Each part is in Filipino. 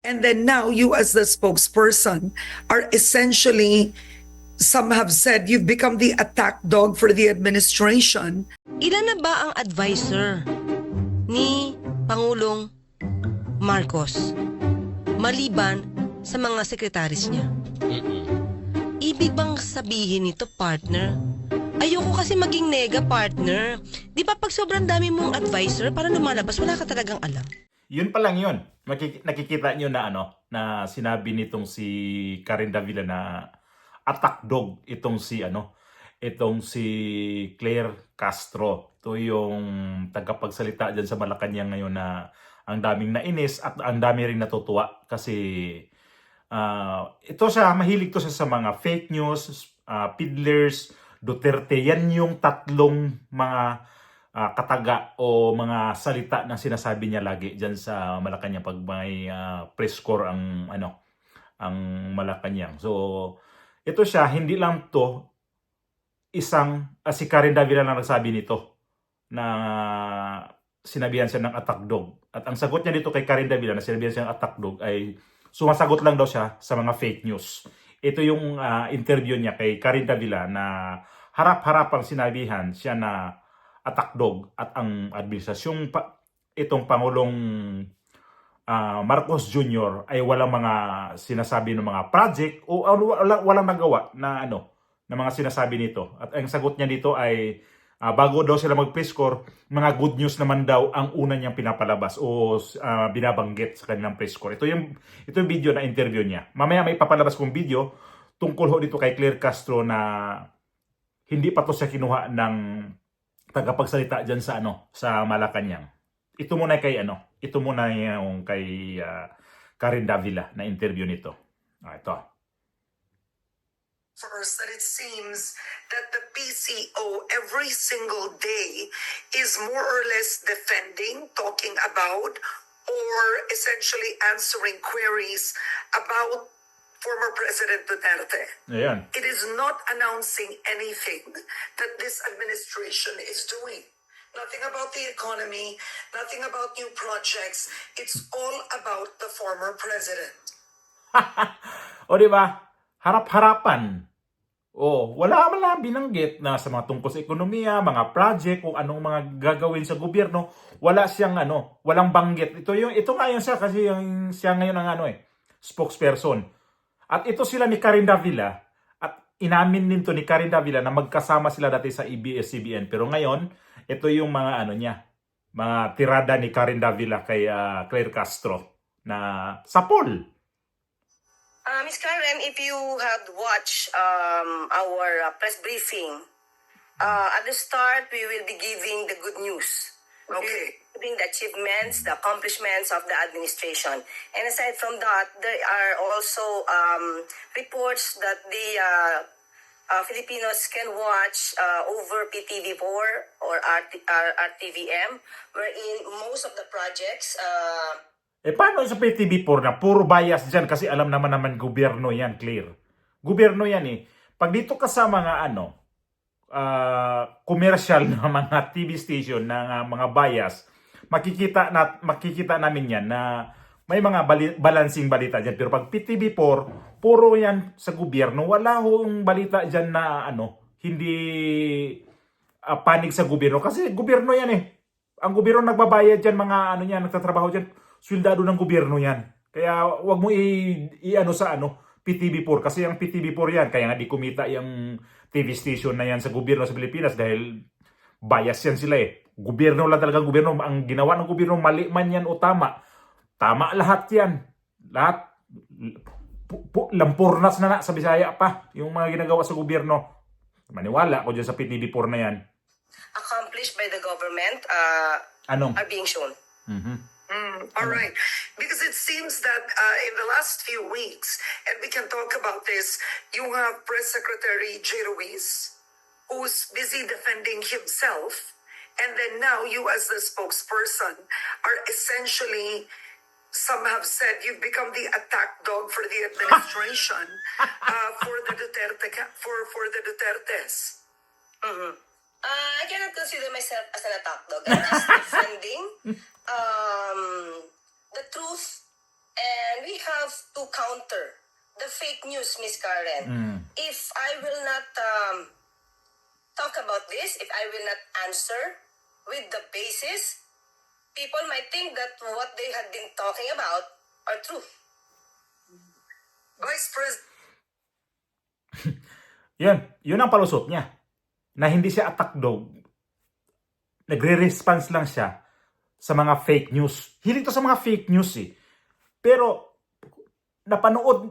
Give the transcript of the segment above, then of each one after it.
And then now you as the spokesperson are essentially, some have said, you've become the attack dog for the administration. Ilan na ba ang advisor ni Pangulong Marcos maliban sa mga sekretaris niya? Ibig bang sabihin nito, partner? Ayoko kasi maging nega, partner. Di ba pag sobrang dami mong advisor, para lumalabas, wala ka talagang alam. Yun pa lang yun. Nakikita nyo na na sinabi nitong si Karen Davila na attack dog itong si Claire Castro. Ito yung tagapagsalita dyan sa Malacanang ngayon na ang daming nainis at ang dami rin natutuwa kasi ito siya, mahilig to siya sa mga fake news, peddlers, Duterte. Yan yung tatlong mga kataga o mga salita na sinasabi niya lagi diyan sa Malacanang pag may press corps ang Malacanang. So ito siya, hindi lang to si Karen Davila lang nagsabi nito na sinabihan siya ng attack dog. At ang sagot niya dito kay Karen Davila na sinabihan siya ng attack dog ay sumasagot lang daw siya sa mga fake news. Ito yung interview niya kay Karen Davila na harap-harapang sinabihan siya na attack dog at ang administrasyong itong Pangulong Marcos Jr. ay walang mga sinasabi ng mga project o walang nagawa na na mga sinasabi nito. At ang sagot niya dito ay bago daw sila mag-press corps, mga good news naman daw ang una niyang pinapalabas o binabanggit sa kanilang press corps. Ito yung video na interview niya. Mamaya may papalabas kong video tungkol ho dito kay Claire Castro na hindi pa to siya kinuha ng tagapagsalita diyan sa Malacanang. Ito muna yung kay Karen Davila na interview nito. Ito. First, that it seems that the PCO every single day is more or less defending, talking about, or essentially answering queries about former President Duterte. Ayan. It is not announcing anything that this administration is doing. Nothing about the economy, nothing about new projects. It's all about the former president. O di ba? Harap-harapan. Wala man lang binanggit na sa mga tungkol sa ekonomiya, mga project, kung anong mga gagawin sa gobyerno, wala siyang walang banggit. Ito nga yun siya kasi siya ngayon ang spokesperson. At ito sila ni Karen Davila at inamin din to ni Karen Davila na magkasama sila dati sa ABS-CBN. Pero ngayon, ito yung mga mga tirada ni Karen Davila kay Claire Castro na sapol. Miss Karen, if you had watched our press briefing, at the start, we will be giving the good news. Okay. Giving the achievements, the accomplishments of the administration. And aside from that, there are also reports that the Filipinos can watch over PTV4 or RTVM, wherein most of the projects... Paano sa PTV4 na puro bias dyan? Kasi alam naman gobyerno yan, clear. Gobyerno yan eh. Pag dito ka sa mga commercial na mga TV station na mga bias, makikita namin yan na may mga balancing balita dyan. Pero pag PTV4, puro yan sa gobyerno. Wala hong balita dyan na hindi panig sa gobyerno. Kasi gobyerno yan eh. Ang gobyerno nagbabayad dyan, mga nagtatrabaho dyan. Swildado ng gobyerno yan. Kaya wag mo sa PTV4 kasi ang PTV4 yan kaya nga di kumita yung TV station na yan sa gobyerno sa Pilipinas dahil bias yan sila eh. Gobyerno lang talaga gobyerno. Ang ginawa ng gobyerno mali man yan o tama. Tama lahat yan. Lahat. Lampurnas na sa Bisaya pa yung mga ginagawa sa gobyerno. Maniwala ko dyan sa PTV4 na yan. accomplished by the government are being shown. All right. Because it seems that in the last few weeks, and we can talk about this, you have Press Secretary J. Ruiz, who's busy defending himself, and then now you as the spokesperson are essentially, some have said, you've become the attack dog for the administration for the Dutertes. I cannot consider myself as an attack dog. I'm just defending the truth And we have to counter the fake news, Miss Karen. If I will not talk about this, if I will not answer with the basis, people might think that what they had been talking about are true. Vice President. Yun ang palusot niya. Na hindi siya attack dog. Nagre-response lang siya sa mga fake news. Hilig to sa mga fake news eh. Pero, napanood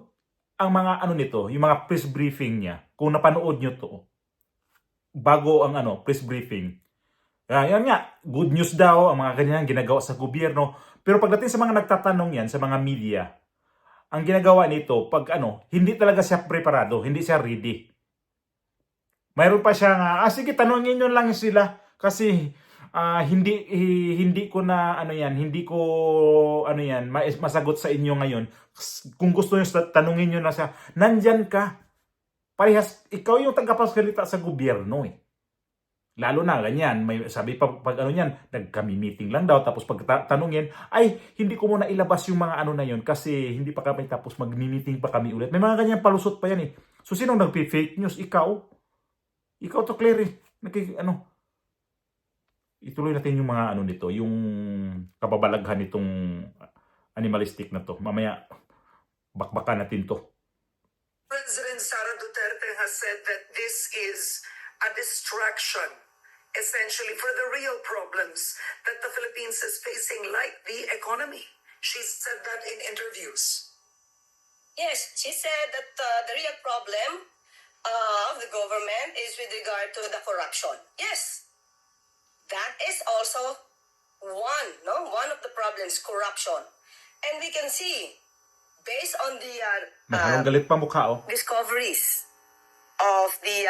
ang mga ano nito, yung mga press briefing niya. Kung napanood nyo to, bago ang press briefing. Yan nga, good news daw, ang mga ganyan ginagawa sa gobyerno. Pero pagdating sa mga nagtatanong yan, sa mga media, ang ginagawa nito, pag hindi talaga siya preparado, hindi siya ready. Mayroon pa siya nga, sige, tanungin nyo lang sila kasi hindi ko na hindi ko masagot sa inyo ngayon. Kung gusto niyo tanungin nyo na siya, nandyan ka. Parehas, ikaw yung tagapagsalita sa gobyerno eh. Lalo na ganyan, may sabi pag nagkami-meeting lang daw, tapos pag tanungin, ay hindi ko muna ilabas yung mga na yun kasi hindi pa kami tapos mag-meeting pa kami ulit. May mga ganyan palusot pa yan eh. So sino nagpi-fake news? Ikaw to, Claire, ituloy natin yung mga nito, yung kababalaghan nitong animalistic na to. Mamaya, bakbakan natin to. President Sara Duterte has said that this is a distraction, essentially, for the real problems that the Philippines is facing, like the economy. She said that in interviews. Yes, she said that the real problem of the government is with regard to the corruption. Yes, that is also one of the problems, corruption. And we can see, based on the Galit pa mukha, discoveries of the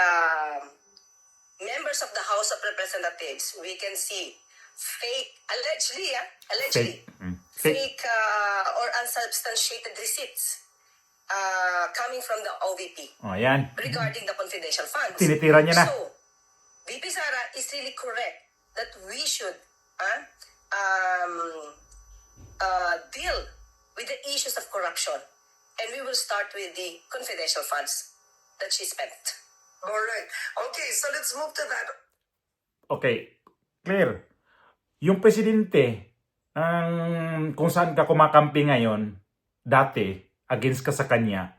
members of the House of Representatives, we can see allegedly fake or unsubstantiated receipts coming from the OVP Yan. regarding the confidential funds. Tinitira niya na. So, VP Sara is really correct that we should deal with the issues of corruption. And we will start with the confidential funds that she spent. All right. Okay, so let's move to that. Okay, Claire, yung presidente, kung saan ka kumakampi ngayon, dati, against ka sa kanya,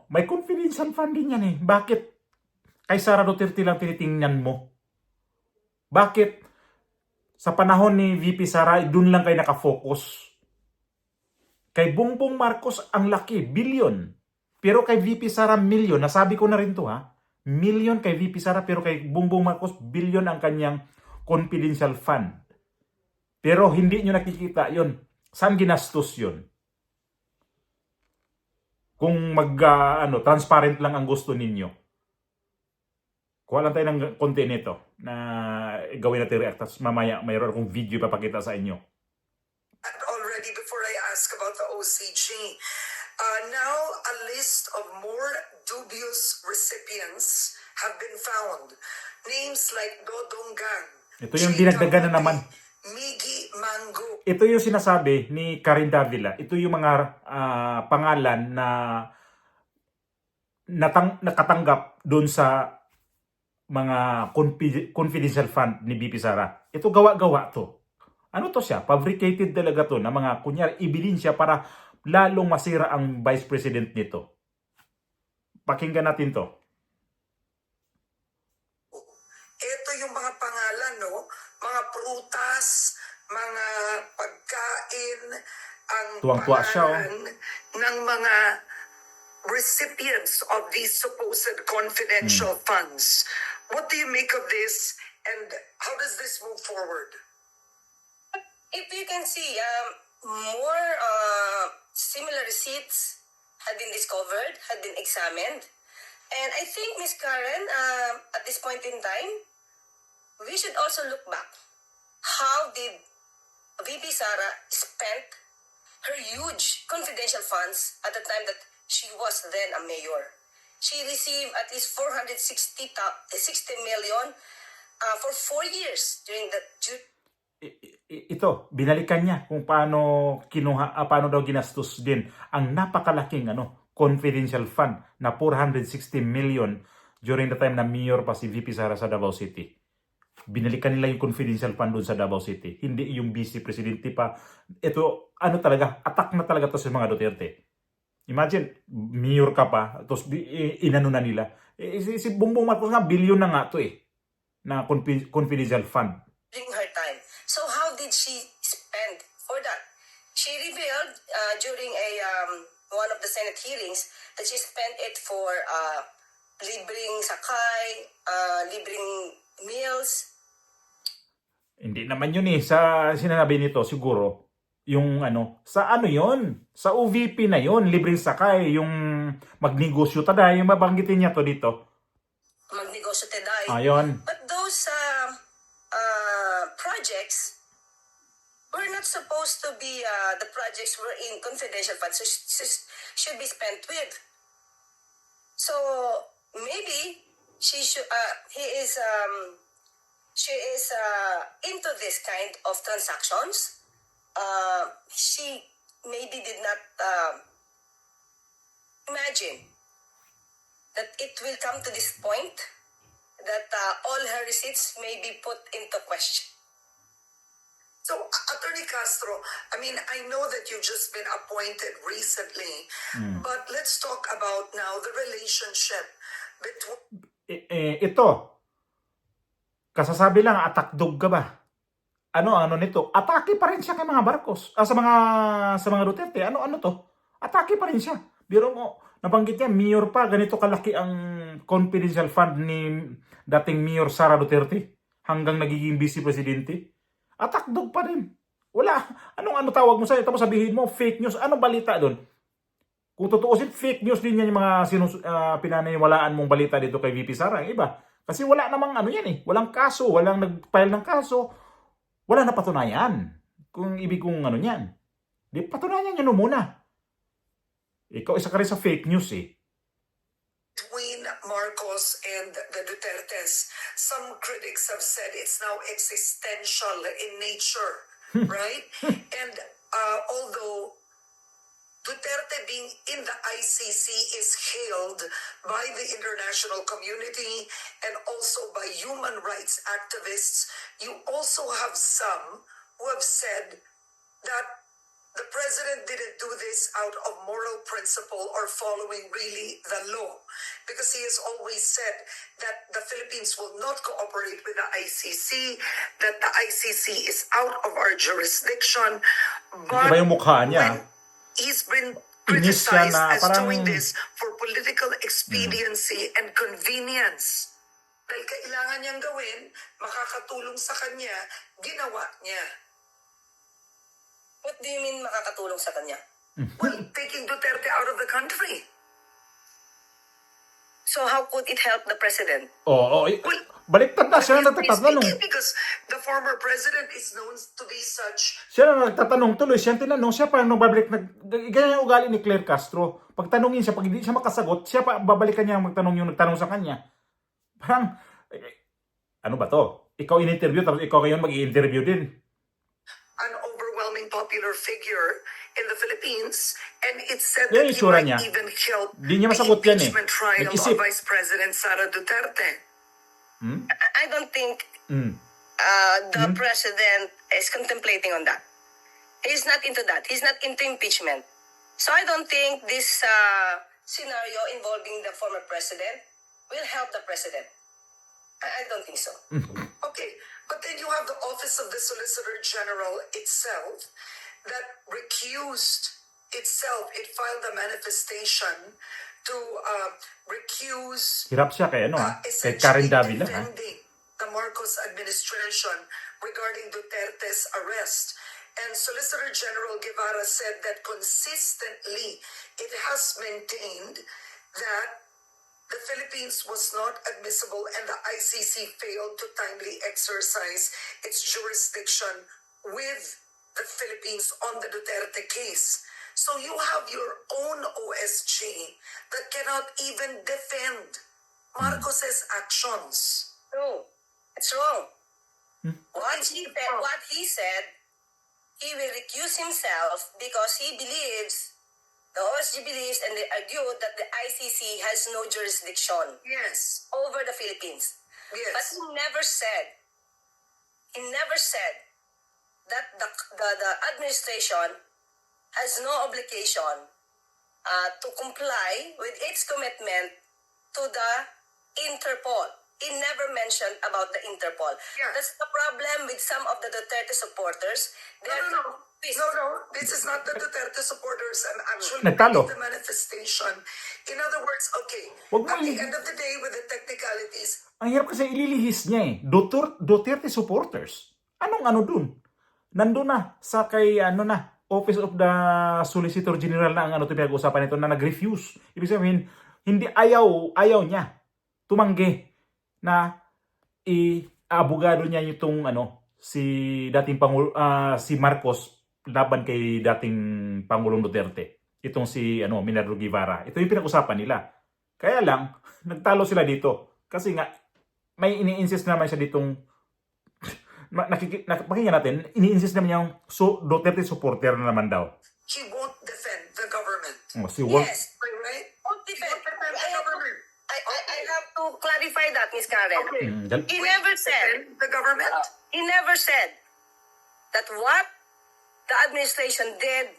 may confidential funding yan eh. Bakit kay Sara Duterte lang tinitingnan mo? Bakit sa panahon ni VP Sara, dun lang kayo nakafocus? Kay Bongbong Marcos, ang laki, billion. Pero kay VP Sara, million. Nasabi ko na rin to ha. Million kay VP Sara, pero kay Bongbong Marcos, billion ang kanyang confidential fund. Pero hindi nyo nakikita yon. Saan ginastos yon? Kung transparent lang ang gusto ninyo. Kuha lang tayo ng konti nito na gawin natin react. Tapos mamaya mayroon akong video papakita sa inyo. Already, before I ask about the OCG, now a list of more dubious recipients have been found. Names like Dodong Gang, Ito yung dinagdagan na naman. Miggy Mango. Ito yung sinasabi ni Karen Davila. Ito yung mga pangalan na nakatanggap doon sa mga confidential fund ni BP Sara. Ito gawa-gawa to. Ano to siya? Fabricated talaga to na mga kunyari ibilin siya para lalong masira ang vice president nito. Pakinggan natin to. Ito yung mga pangalan, no? Mga prutas, mga pagkain, ang Tuwang-tuwa siya, pangalan ng mga recipients of these supposed confidential funds. What do you make of this, and how does this move forward? If you can see, more similar receipts had been discovered, had been examined. And I think, Ms. Karen, at this point in time, we should also look back. How did VP Sara spent her huge confidential funds at the time that she was then a mayor? She received at least 60 million for 4 years during the... ito, binalikan niya kung paano paano daw ginastos din ang napakalaking confidential fund na 460 million during the time na mayor pa si VP Sara sa Davao City. Binalikan nila yung confidential fund doon sa Davao City. Hindi yung vice presidente pa. Ito, talaga, attack na talaga to sa mga Duterte. Imagine, mayor ka pa, tapos inano na nila. Si Bongbong Marcos nga, billion na nga to na confidential fund. During her time. So how did she spend for that? She revealed during one of the Senate hearings that she spent it for libreng sakay, libreng meals. Hindi naman yun sa sinabi nito siguro yung sa yon sa OVP na yon libreng sakay yung magnegosyo taday yung mabanggitin niya to dito. Magnegosyo taday. Ayun. But those projects were not supposed to be the projects were in confidential funds, so should be spent with. So maybe she should. She is into this kind of transactions. She maybe did not imagine that it will come to this point that all her receipts may be put into question. So, Attorney Castro, I mean, I know that you've just been appointed recently, but let's talk about now the relationship between... Ito, kasasabi lang, attack dog ka ba? Ano nito? Atake pa rin siya kay mga Marcos. Sa mga Duterte. Ano to? Atake pa rin siya. Biro mo, nabanggit niya, mayor pa, ganito kalaki ang confidential fund ni dating Mayor Sara Duterte hanggang nagiging vice presidente. Attack dog pa rin. Wala. Ano tawag mo sa'yo? Tapos sabihin mo, fake news. Anong balita doon? Kung tutuusin, fake news din yan yung mga pinaniniwalaan mong balita dito kay VP Sara. Ang iba. Kasi wala namang yan Walang kaso. Walang nag-file ng kaso. Wala na patunayan. Kung ibig kong yan. Di patunayan nyo muna. Ikaw isa ka rin sa fake news between Marcos and the Dutertes. Some critics have said it's now existential in nature, right? And although Duterte being in the ICC is hailed by the international community and also by human rights activists, you also have some who have said that the president didn't do this out of moral principle or following really the law, because he has always said that the Philippines will not cooperate with the ICC, that the ICC is out of our jurisdiction. But Iba yung mukha niya. he's been Inis siya criticized na as parang- doing this for political expediency and convenience. Dahil kailangan niyang gawin, makakatulong sa kanya, ginawa niya. What do you mean makakatulong sa kanya? Well, taking Duterte out of the country. So how could it help the president? Baliktad na. Siya na nagtatanong. Because the former president is known to be such... Siya na nagtatanong tuloy. Siya tinanong. Siya pa babalik. Ganyan yung ugali ni Claire Castro. Pag tanungin siya, pag hindi siya makasagot, siya pa babalikan niya magtanong yung nagtanong sa kanya. Parang, ano ba to? Ikaw in-interview, tapos ikaw ngayon mag-i-interview din. an overwhelming popular figure in the Philippines, and it said Yan that yung he itsura might niya. even help Di niya the masagot yan impeachment trial Nag-isip. of Vice President Sara Duterte. I don't think Mm. the president is contemplating on that. He's not into that. He's not into impeachment. So I don't think this scenario involving the former president will help the president. I don't think so. Okay, but then you have the Office of the Solicitor General itself that recused itself. It filed a manifestation to recuse Hirap siya kay kay essentially Karen Davila. defending the Marcos administration regarding Duterte's arrest. And Solicitor General Guevara said that consistently it has maintained that the Philippines was not admissible and the ICC failed to timely exercise its jurisdiction with the Philippines on the Duterte case. So you have your own OSG that cannot even defend Marcos's actions. No, it's wrong. What he said, he will recuse himself because he believes, the OSG believes, and they argue that the ICC has no jurisdiction Yes. over the Philippines. But Yes. he never said that the administration has no obligation to comply with its commitment to the Interpol. He never mentioned about the Interpol. Yeah. That's the problem with some of the Duterte supporters. They are No. This is not the Duterte supporters. I'm actually Nagtalo. reading the manifestation. In other words, okay, Wag mo at the i- end of the day, with the technicalities, Ang hirap kasi ililihis niya eh. Duterte supporters. Anong ano dun? Nandun na sa kay Office of the Solicitor General na ang pinag-usapan nito na nag-refuse. Ibig sabihin, hindi ayaw niya tumanggi na abogado niya itong si dating si Marcos laban kay dating Pangulong Duterte. Itong si Minardo Guevara. Ito yung pinag-usapan nila. Kaya lang nagtalo sila dito kasi nga may ini-insist naman siya ditong pakinggan natin, ini-insist naman yung Duterte supporter na naman daw. he won't defend the government. Si Walt, Yes. Right? Won't He defend. won't defend the government. I have to clarify that, Ms. Karen. Okay. He never said, Defend the government? he never said that what the administration did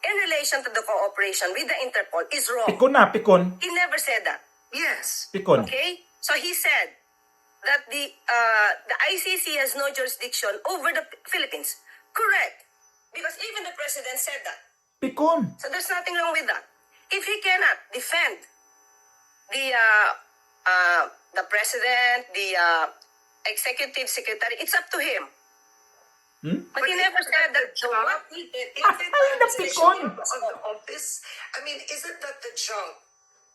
in relation to the cooperation with the Interpol is wrong. pikon. He never said that. Yes. Pikon. Okay? So he said that the ICC has no jurisdiction over the Philippines. Correct. Because even the president said that. Pikon. So there's nothing wrong with that. If he cannot defend the president, the executive secretary, it's up to him. But he never said that the what he did. Is it Ay, the napikon. job of the office? I mean, isn't that the job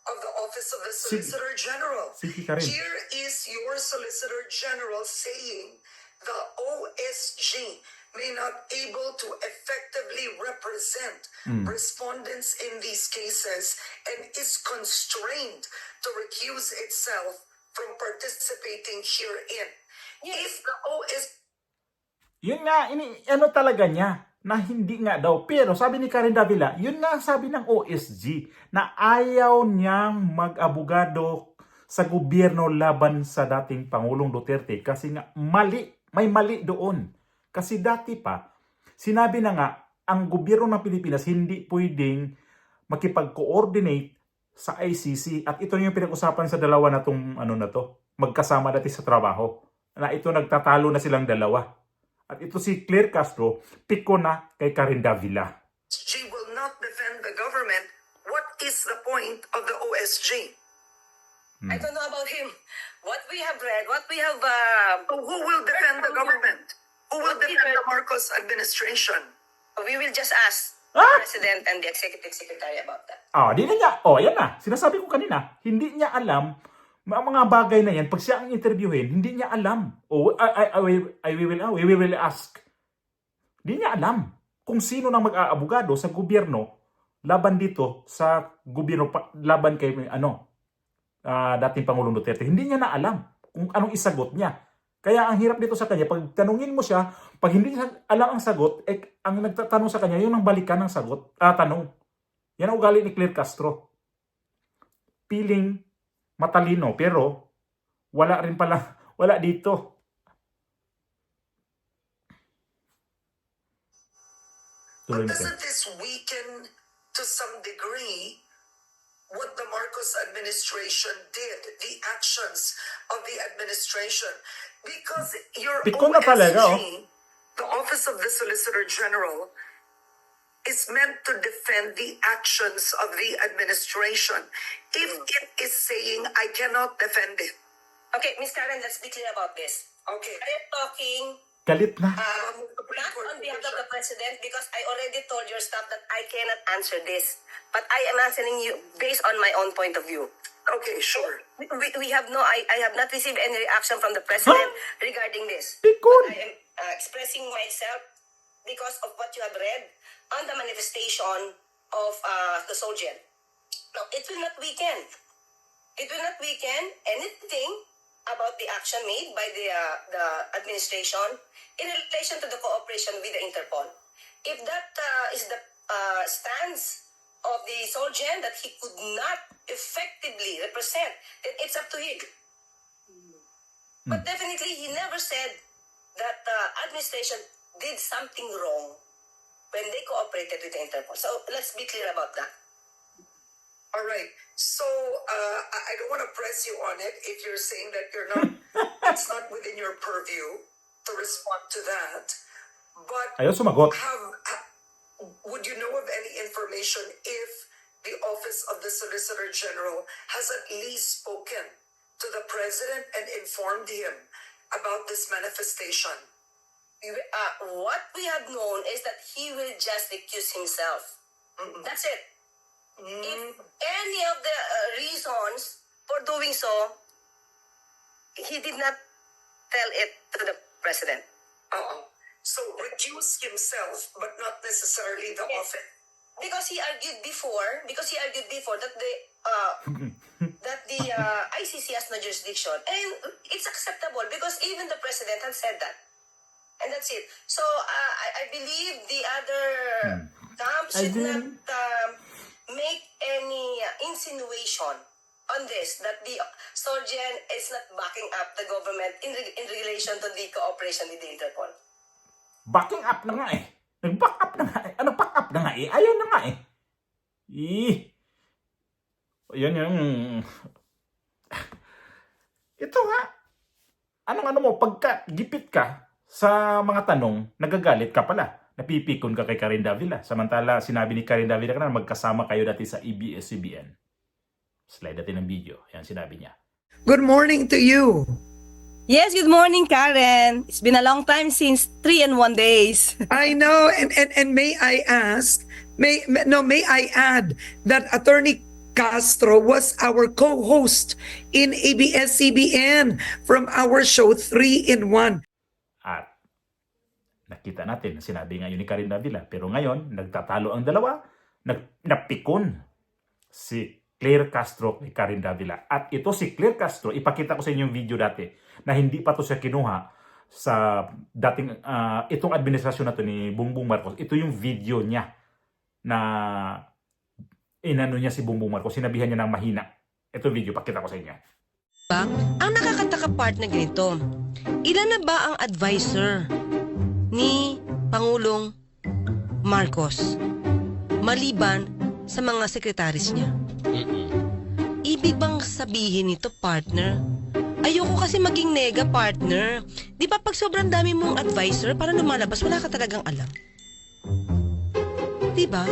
of the Office of the Solicitor General? Sige ka rin. Here is your Solicitor General saying the OSG may not able to effectively represent respondents in these cases and is constrained to recuse itself from participating herein. If the OSG Yun nga, talaga niya na hindi nga daw. Pero sabi ni Karen Davila, yun nga sabi ng OSG na ayaw niyang mag-abogado sa gobyerno laban sa dating Pangulong Duterte kasi nga may mali doon. Kasi dati pa, sinabi na nga, ang gobyerno ng Pilipinas hindi pwedeng makipag-coordinate sa ICC. At ito yung pinag-usapan sa dalawa na itong magkasama dati sa trabaho. Na ito nagtatalo na silang dalawa. At ito si Claire Castro, piko na kay Karen Davila. will not defend the government, what is the point of the OSG? I don't know about him. What we have read, what we have... So who will defend the government? Who will defend the Marcos administration? We will just ask Ah! the president and the executive secretary about that. Di na niya. Yan na. Sinasabi ko kanina, hindi niya alam ang mga bagay na yan. Pag siya ang interviewin, hindi niya alam. We will ask. Hindi niya alam kung sino nang mag-aabogado sa gobyerno laban dito sa gobyerno laban kay dating Pangulong Duterte. Hindi niya na alam kung anong isagot niya. Kaya ang hirap dito sa kanya, pag tanungin mo siya, pag hindi niya alam ang sagot, ang nagtatanong sa kanya, yun ang balikan ng sagot, tanong. Yan ang ugali ni Claire Castro. Piling matalino, pero wala dito. But Tuloy mo, doesn't this weaken to some degree what the Marcos administration did, the actions of the administration? Because your Pikon na talaga, OSG, the Office of the Solicitor General, is meant to defend the actions of the administration. If it is saying, I cannot defend it. Okay, Ms. Karen, let's be clear about this. Okay. I am talking Galit na. not on behalf of the president because I already told your staff that I cannot answer this. But I am answering you based on my own point of view. Okay, sure. We have I have not received any reaction from the president regarding this. Pikon. I am expressing myself because of what you have read on the manifestation of the soldier. No, it will not weaken. It will not weaken anything about the action made by the administration in relation to the cooperation with the Interpol. If that is the stance of the Solgen that he could not effectively represent, then it's up to him. But definitely, he never said that the administration did something wrong when they cooperated with the Interpol. So let's be clear about that. All right. So I don't want to press you on it if you're saying that you're not, it's not within your purview to respond to that. But Ayaw sumagot. would you know of any information if the Office of the Solicitor General has at least spoken to the President and informed him about this manifestation? What we have known is that he will just accuse himself. That's it. If any of the reasons for doing so, he did not tell it to the President. So recuse himself, but not necessarily the Yes. office. Because he argued before that the ICC has no jurisdiction, and it's acceptable because even the president had said that, and that's it. So I believe the other camp should not make any insinuation on this that the Solgen is not backing up the government in relation to the cooperation with the Interpol. Backing up na nga eh. Nag-back up na nga eh. Back up na nga eh. Ayaw na nga eh. Yan yung... Ito nga. Anong mo, pagka gipit ka sa mga tanong, nagagalit ka pala. Napipikon ka kay Karen Davila. Samantala, sinabi ni Karen Davila na magkasama kayo dati sa ABS-CBN. Slide natin ng video. Yan, sinabi niya. Good morning to you. Yes, good morning, Karen. It's been a long time since 3 and 1 days. I know, and may I ask, may I add that Attorney Castro was our co-host in ABS-CBN from our show 3 in 1. At nakita natin, sinabi ngayon ni Karen Davila. Pero ngayon, nagtatalo ang dalawa. Napikon si Claire Castro kay Karen Davila. At ito si Claire Castro, ipakita ko sa inyo yung video dati na hindi pa to siya kinuha sa dating itong administrasyon na to ni Bongbong Marcos. Ito yung video niya na inano niya si Bongbong Marcos. Sinabihan niya ng mahina. Ito video, pakita ko sa inyo. Diba? Ang nakakataka part na ganito, ilan na ba ang advisor ni Pangulong Marcos maliban sa mga sekretaris niya? Ibig bang sabihin nito, partner? Ayoko kasi maging nega, partner. Di ba pag sobrang dami mong advisor, para lumalabas, wala ka talagang alam. Di ba?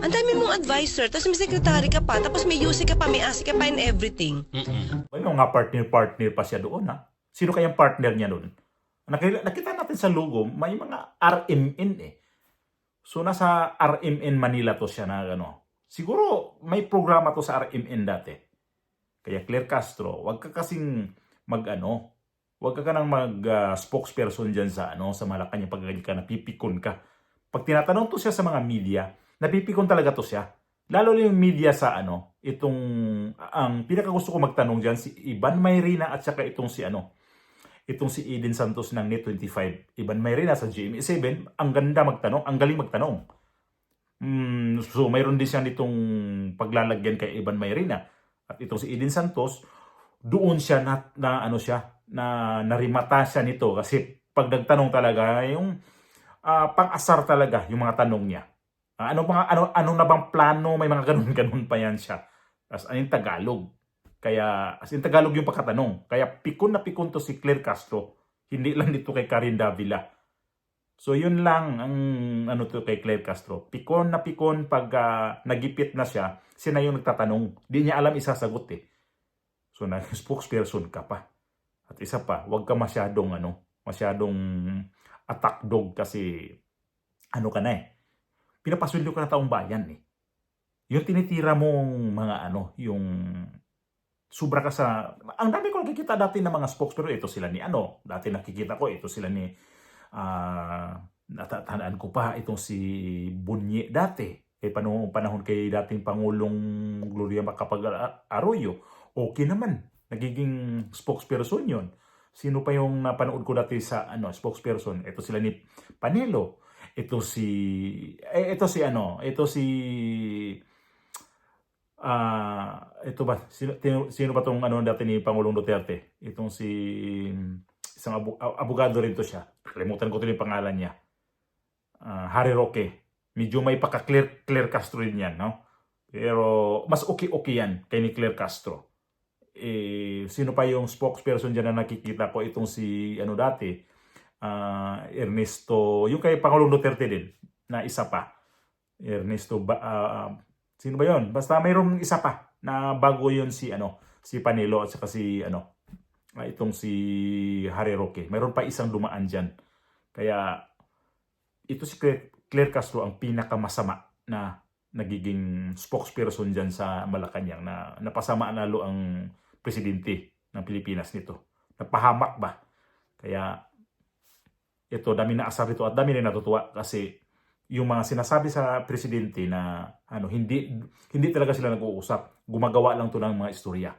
Ang dami mong advisor, tapos may secretary ka pa, tapos may UC ka pa, may ASI ka pa, and everything. Ano nga partner pa siya doon ha? Sino kayang partner niya doon? Nakita natin sa logo, may mga RMN eh. So nasa RMN Manila to siya na ano. Siguro may programa to sa RMN dati. Kaya Claire Castro, wag ka kasing wag ka nang spokesperson diyan sa sa Malacanang pag ka napipikon ka. Pag tinatanong to siya sa mga media, napipikon talaga to siya. Lalo yung media sa ang pinakagusto ko magtanong diyan si Ivan Mayrina at saka itong si Eden Santos ng Net25. Ivan Mayrina sa GMA7, ang ganda magtanong, ang galing magtanong. So mayroon din siya nitong paglalagyan kay Ivan Mayrina. At itong si Eden Santos, doon siya na narimata siya nito kasi pag nagtanong talaga yung pang-asar talaga yung mga tanong niya. Ano na bang plano, may mga ganun pa yan siya. As in Tagalog. Kaya as in Tagalog yung pagkatanong. Kaya pikon na pikon to si Claire Castro. Hindi lang dito kay Karen Davila. So yun lang ang to kay Claire Castro. Pikon na pikon pag nagipit na siya, sina yung nagtatanong. Di niya alam isasagot eh. So spokesperson ka pa. At isa pa, wag ka masyadong attack dog kasi ka na eh. Pinapasweldo ka na taong bayan eh. Yung tinitira mong mga yung sobra ka sa... Ang dami ko nakikita dati ng mga spokesperson. Ito sila ni dati nakikita ko, ito sila ni... natatandaan ko pa itong si Bunye dati kay panahon kay dating Pangulong Gloria Macapagal Arroyo. Okay naman, nagiging spokesperson yun. Sino pa yung napanood ko dati sa spokesperson? Ito sila ni Panelo. Ito si ito ba sino pa tong dati ni Pangulong Duterte? Itong si isang abogado rin to siya. Kalimutan ko tuloy yung pangalan niya. Harry Roque. Medyo may Claire Castro rin yan, no? Pero mas okay yan kay ni Claire Castro. Sino pa yung spokesperson dyan na nakikita ko? Itong si dati Ernesto, yung kay Pangulong Duterte din na isa pa. Ernesto sino ba yon? Basta mayroong isa pa na bago yon si Panelo at saka si itong si Harry Roque. Mayroon pa isang dumaan diyan. Kaya ito si Claire Castro ang pinakamasama na nagiging spokesperson diyan sa Malacanang na napasama lalo ang presidente ng Pilipinas nito. Napahamak ba? Kaya ito, dami na asar ito at dami rin natutuwa kasi yung mga sinasabi sa presidente na hindi talaga sila nag-uusap. Gumagawa lang to ng mga istorya.